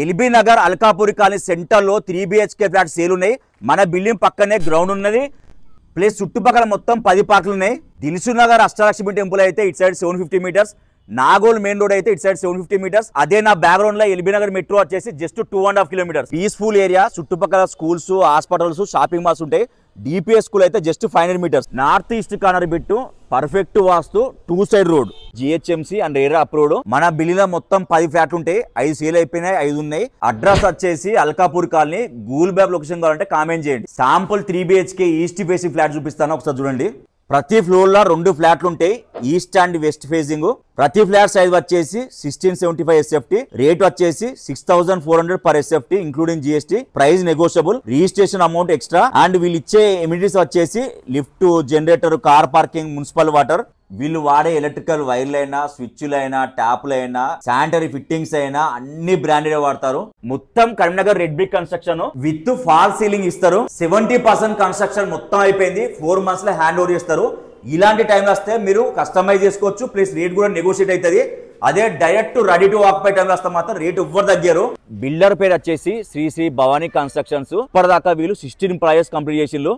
LB Nagar Alkapuri colony centre లో 3 BHK flat sale ఉన్నాయి. మన బిల్డింగ్ పక్కనే గ్రౌండ్ ఉన్నది. ప్లస్ చుట్టుపక్కల మొత్తం 10 పార్కులు ఉన్నాయి. దిల్సుఖ్ నగర్ అష్టలక్ష్మి టెంపుల్ అయితే ఇటు side 750 metres, Nagole main road అయితే ఇటు సైడ్ 750 మీటర్స్. అదే నా బ్యాక్గ్రౌండ్ లో ఎల్బీ నగర్ మెట్రో వచ్చేసి జస్ట్ 2.5 కిలోమీటర్స్. పీస్ఫుల్ ఏరియా, చుట్టుపక్కల స్కూల్స్, హాస్పిటల్స్, షాపింగ్ మాల్స్ ఉంటాయి. డిపిఎస్ స్కూల్ అయితే just 500 metres. North east corner bit perfect vastu, 2 side road, GHMC and area approved. మన బిల్డింగ్ లో మొత్తం 10 ఫ్లాట్లు ఉంటాయి. 5 సేల్ అయిపోయినాయి, 5 ఉన్నాయి. అడ్రస్ వచ్చేసి Alkapur colony. Google map location కావాలంటే కామెంట్ చేయండి. Sample 3 BHK east facing flat చూపిస్తాను, ఒకసారి చూడండి. ప్రతి ఫ్లోర్ లో 2 ఫ్లాట్లు ఉంటాయి, ఈస్ట్ అండ్ వెస్ట్ ఫేసింగ్. ప్రతి ఫ్లాట్ సైజ్ వచ్చేసి 1675 SFT. రేట్ వచ్చేసి 6400 per SFT including GST. Price negotiable. Registration amount extra. And వీళ్ళు ఇచ్చే ఎమ్యూనిటీస్ వచ్చేసి lift, generator, car parking, municipal water. వీళ్ళు వాడే ఎలక్ట్రికల్ వైర్లైనా, స్విచ్లైనా, ట్యాప్లైనా, శానిటరీ ఫిట్టింగ్స్ అయినా అన్ని బ్రాండెడ్ వాడతారు. మొత్తం Karimnagar red brick construction with fall ceiling ఇస్తారు. 70% కన్స్ట్రక్షన్ మొత్తం అయిపోయింది. 4 months లో హ్యాండ్ ఓవర్ చేస్తారు. ఇలాంటి టైంలో వస్తే మీరు కస్టమైజ్ చేసుకోవచ్చు, ప్లస్ రేట్ కూడా నెగోషియేట్ అవుతుంది. అదే డైరెక్ట్ రెడీ టు ఆక్యుపై టైంలో వస్తే మాత్రం రేట్ ఎవ్వరు తగ్గారు. బిల్డర్ పేరు వచ్చేసి శ్రీ భవానీ కన్స్ట్రక్షన్స్. ఇప్పటిదాకా వీళ్ళు 16 ప్రాజెక్ట్స్ కంప్లీట్ చేసిండ్రు.